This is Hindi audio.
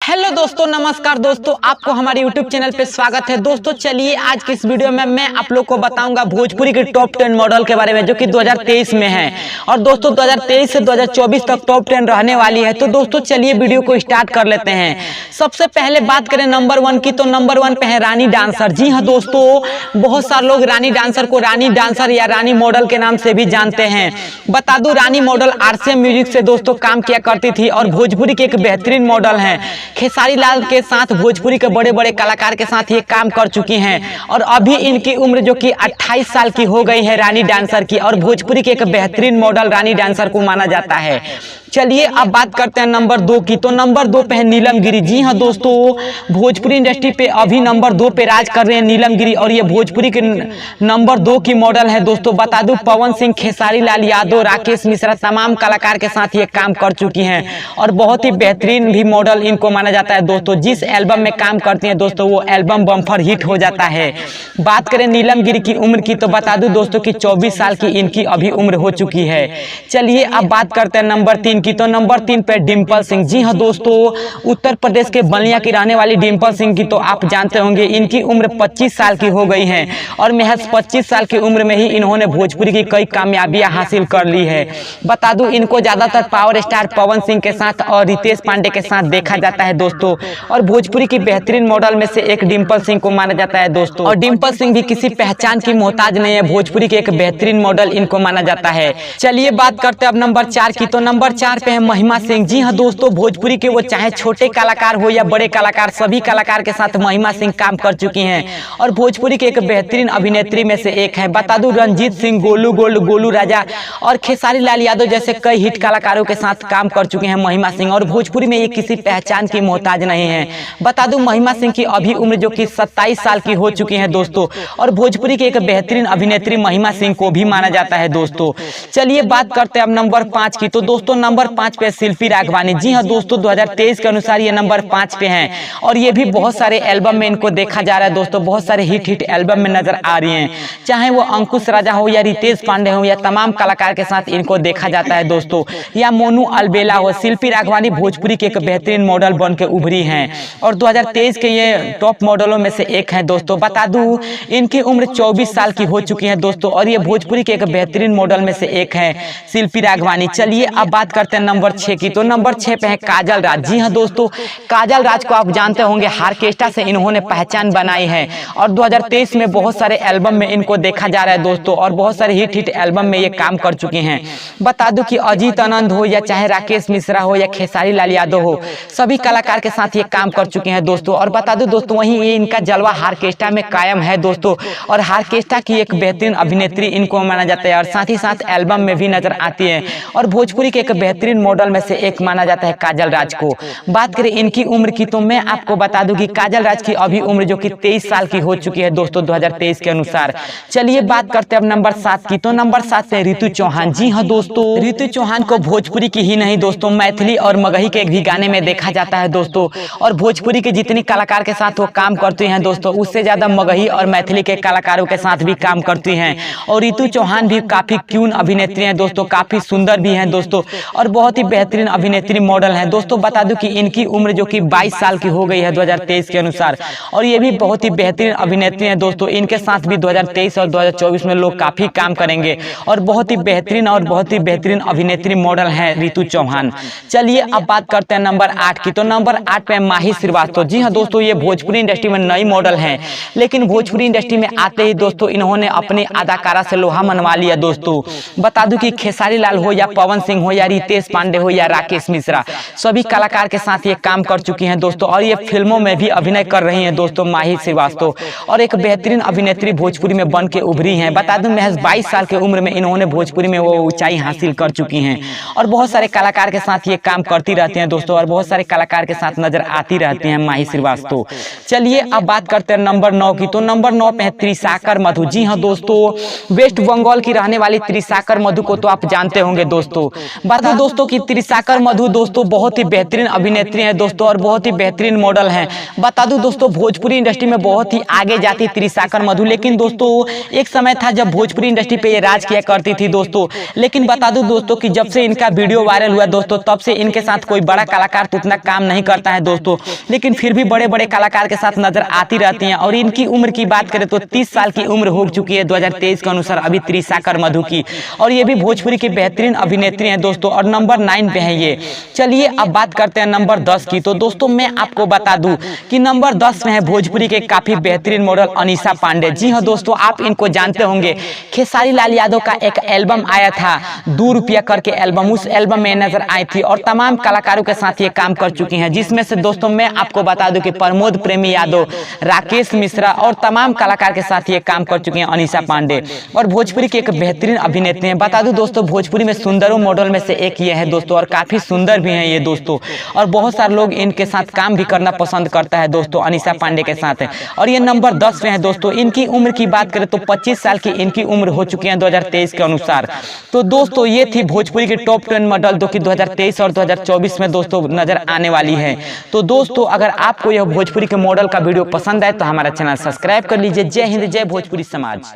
हेलो दोस्तों, नमस्कार दोस्तों, आपको हमारे YouTube चैनल पे स्वागत है। दोस्तों चलिए आज की इस वीडियो में मैं आप लोग को बताऊंगा भोजपुरी के टॉप 10 मॉडल के बारे में जो कि 2023 में है। और दोस्तों 2023 से 2024 तक टॉप 10 रहने वाली है। तो दोस्तों चलिए वीडियो को स्टार्ट कर लेते हैं। सबसे पहले बात करें नंबर 1 की, तो नंबर 1 पे है रानी डांसर। जी हाँ दोस्तों, बहुत सारे लोग रानी डांसर को रानी डांसर या रानी मॉडल के नाम से भी जानते हैं। बता दूं, रानी मॉडल RCM म्यूजिक से दोस्तों काम किया करती थी और भोजपुरी की एक बेहतरीन मॉडल है। खेसारी लाल के साथ भोजपुरी के बड़े बड़े कलाकार के साथ ये काम कर चुकी हैं और अभी इनकी उम्र जो कि 28 साल की हो गई है रानी डांसर की, और भोजपुरी के एक बेहतरीन मॉडल रानी डांसर को माना जाता है। चलिए अब बात करते हैं नंबर 2 की, तो नंबर 2 पे है नीलम गिरी। जी हाँ दोस्तों, भोजपुरी इंडस्ट्री पे अभी नंबर 2 पे राज कर रहे हैं नीलम गिरी और ये भोजपुरी के नंबर 2 की मॉडल है। दोस्तों बता दूं, पवन सिंह, खेसारी लाल यादव, राकेश मिश्रा तमाम कलाकार के साथ ये काम कर चुकी हैं और बहुत ही बेहतरीन भी मॉडल इनको माना जाता है। दोस्तों जिस एल्बम में काम करती हैं दोस्तों वो एल्बम बम्पर हिट हो जाता है। बात करें नीलम गिरी की उम्र की, तो बता दूं दोस्तों कि 24 साल की इनकी अभी उम्र हो चुकी है। चलिए अब बात करते हैं नंबर 3 की, तो नंबर 3 पे डिम्पल सिंह। जी हाँ दोस्तों, उत्तर प्रदेश के बलिया की रहने वाली डिम्पल सिंह की तो आप जानते होंगे, इनकी उम्र 25 साल की हो गई है और महज 25 साल की उम्र में ही इन्होंने भोजपुरी की कई कामयाबियां हासिल कर ली है। बता दूं, इनको ज्यादातर पावर स्टार पवन सिंह के साथ और रितेश पांडे के साथ देखा जाता है दोस्तों, और भोजपुरी की बेहतरीन मॉडल में से एक डिम्पल सिंह को माना जाता है दोस्तों। और डिम्पल सिंह भी किसी पहचान की मोहताज नहीं है, भोजपुरी की एक बेहतरीन मॉडल इनको माना जाता है। चलिए बात करते हैं अब नंबर 4 की, तो नंबर 4 पे है महिमा सिंह। जी हाँ दोस्तों, भोजपुरी के वो चाहे छोटे कलाकार हो या बड़े कलाकार, सभी कलाकार के साथ महिमा सिंह काम कर चुकी हैं और भोजपुरी के एक बेहतरीन अभिनेत्री में से एक है। बता दूं, रंजीत सिंह, गोलू गोल्ड, गोलू राजा और खेसारी लाल यादव जैसे कई हिट कलाकारों के साथ काम कर चुके हैं महिमा सिंह, और भोजपुरी में ये किसी पहचान की मोहताज नहीं है। बता दूं, महिमा सिंह की अभी उम्र जो कि 27 साल की हो चुकी है दोस्तों, और भोजपुरी की एक बेहतरीन अभिनेत्री महिमा सिंह को भी माना जाता है दोस्तों। चलिए बात करते हैं अब नंबर 5 की, तो दोस्तों नंबर 5 पे शिल्पी राघवानी। जी हाँ दोस्तों, 2023 के अनुसार ये नंबर 5 पे हैं और ये भी बहुत सारे एल्बम में इनको देखा जा रहा है दोस्तों, बहुत सारे हिट एल्बम में नजर आ रही हैं, चाहे वो अंकुश राजा हो या रितेश पांडे हो या तमाम कलाकार के साथ इनको देखा जाता है दोस्तों, या मोनू अलबेला हो। शिल्पी राघवानी भोजपुरी के एक बेहतरीन मॉडल बन के उभरी हैं और 2023 के ये टॉप मॉडलों में से एक है दोस्तों। बता दूं, इनकी उम्र 24 साल की हो चुकी है दोस्तों और ये भोजपुरी के एक बेहतरीन मॉडल में से एक है शिल्पी राघवानी। चलिए अब बात करते हैं नंबर 6 की, तो नंबर 6 पे है काजल राज। जी हाँ दोस्तों, काजल राज को आप जानते होंगे, हारकेस्टा से इन्होंने पहचान बनाई है और 2023 में बहुत सारे एल्बम में इनको देखा जा रहा है दोस्तों, और बहुत सारे हिट एल्बम में ये काम कर चुके हैं। बता दूं कि अजीत आनंद हो या चाहे राकेश मिश्रा हो या खेसारी लाल यादव हो, सभी कलाकार के साथ ये काम कर चुके हैं दोस्तों। और बता दूं दोस्तों, वहीं ये इनका जलवा हारकेस्टा में कायम है दोस्तों, और हारकेस्टा की एक बेहतरीन अभिनेत्री इनको माना जाता है और साथ ही साथ एल्बम में भी नजर आती है और भोजपुरी के एक बेहतरीन मॉडल में से एक माना जाता है काजल राज को। बात करें इनकी उम्र की, तो मैं आपको बता दूं कि काजल राज की अभी उम्र जो कि 23 साल की हो चुकी है दोस्तों 2023 के अनुसार। चलिए बात करते हैं अब नंबर 7 की, तो नंबर 7 से ऋतु चौहान। जी हाँ दोस्तों, ऋतु चौहान को भोजपुरी की ही नहीं दोस्तों, मैथिली और मगही के एक भी गाने में देखा जाता है दोस्तों, और भोजपुरी के जितनी कलाकार के साथ वो काम करती हैं दोस्तों, उससे ज्यादा मगही और मैथिली के कलाकारों के साथ भी काम करती हैं। और ऋतु चौहान भी काफी क्यून अभिनेत्री हैं दोस्तों, काफी सुंदर भी हैं दोस्तों, और बहुत ही बेहतरीन अभिनेत्री मॉडल हैं दोस्तों। बता दूं कि इनकी उम्र जो कि 22 साल की हो गई है 2023 के अनुसार, और ये भी बहुत ही बेहतरीन अभिनेत्री हैं दोस्तों। इनके साथ भी 2023 और 2024 में लोग काफी काम करेंगे और बहुत ही बेहतरीन अभिनेत्री मॉडल हैं ऋतु चौहान। चलिए अब बात करते हैं नंबर 8 की, तो नंबर 8 पे माही श्रीवास्तव। जी हाँ दोस्तों, ये भोजपुरी इंडस्ट्री में नई मॉडल हैं, लेकिन भोजपुरी इंडस्ट्री में आते ही दोस्तों इन्होंने अपनी अदाकारा से लोहा मनवा लिया दोस्तों। बता दूं कि खेसारी लाल हो या पवन सिंह हो या रितेश पांडे हो या राकेश मिश्रा, सभी कलाकार के साथ ये काम कर चुकी हैं दोस्तों, और ये फिल्मों में भी अभिनय कर रही हैं दोस्तों माही श्रीवास्तव, और एक बेहतरीन अभिनेत्री भोजपुरी में बन के उभरी हैं। बता दूं, महज 22 साल की उम्र में इन्होंने भोजपुरी में वो ऊंचाई हासिल कर चुकी हैं और बहुत सारे कलाकार के साथ ये काम करती रहती हैं दोस्तों, और बहुत सारे कलाकार के साथ नजर आती रहती हैं माही श्रीवास्तव। चलिए अब बात करते हैं नंबर 9 की, तो नंबर 9 पे है त्रिशाकर मधु। जी हाँ दोस्तों, वेस्ट बंगाल की रहने वाली त्रिशाकर मधु को तो आप जानते होंगे दोस्तों। बता दोस्तों कि त्रिशाकर मधु दोस्तों बहुत ही बेहतरीन अभिनेत्री हैं दोस्तों और बहुत ही बेहतरीन मॉडल हैं। बता दूं दोस्तों भोजपुरी इंडस्ट्री में बहुत ही आगे जाती त्रिशाकर मधु, लेकिन दोस्तों एक समय था जब भोजपुरी इंडस्ट्री पे ये राज किया करती थी दोस्तों। लेकिन बता दूं दोस्तों कि जब से इनका वीडियो वायरल हुआ दोस्तों तब से इनके साथ कोई बड़ा कलाकार तो उतना काम नहीं करता है दोस्तों, लेकिन फिर भी बड़े बड़े कलाकार के साथ नजर आती रहती हैं। और इनकी उम्र की बात करें तो 30 साल की उम्र हो चुकी है 2023 के अनुसार अभी त्रिशाकर मधु की, और ये भी भोजपुरी की बेहतरीन अभिनेत्री हैं दोस्तों और नंबर 9 पे हैं ये। चलिए अब बात करते हैं नंबर 10 की। तो दोस्तों मैं आपको बता दूं कि नंबर 10 में है भोजपुरी के काफी बेहतरीन मॉडल अनीशा पांडे। जी हाँ दोस्तों, आप इनको जानते होंगे, खेसारी लाल यादव का एक एल्बम आया था 2 रुपया करके एल्बम, उस एल्बम में नजर आई थी और तमाम कलाकारों के साथ ये काम कर चुकी हैं, जिसमें से दोस्तों मैं आपको बता दूं कि प्रमोद प्रेमी यादव, राकेश मिश्रा और तमाम कलाकार के साथ ये काम कर चुकी हैं अनीशा पांडे, और भोजपुरी की एक बेहतरीन अभिनेत्री हैं। बता दूं दोस्तों भोजपुरी में सुंदरों मॉडल में से एक ये है दोस्तों और काफी सुंदर भी हैं ये दोस्तों, और बहुत सारे लोग इनके साथ काम भी करना पसंद करता है दोस्तों अनीशा पांडे के साथ है। और ये नंबर 10 में है दोस्तों। इनकी उम्र की बात करें तो 25 साल की इनकी उम्र हो चुकी है 2023 के अनुसार। तो दोस्तों ये थी भोजपुरी की टॉप 10 मॉडल जो कि 2023 और 2024 में दोस्तों नजर आने वाली है। तो दोस्तों अगर आपको यह भोजपुरी के मॉडल का वीडियो पसंद आए तो हमारा चैनल सब्सक्राइब कर लीजिए। जय हिंद, जय भोजपुरी समाज।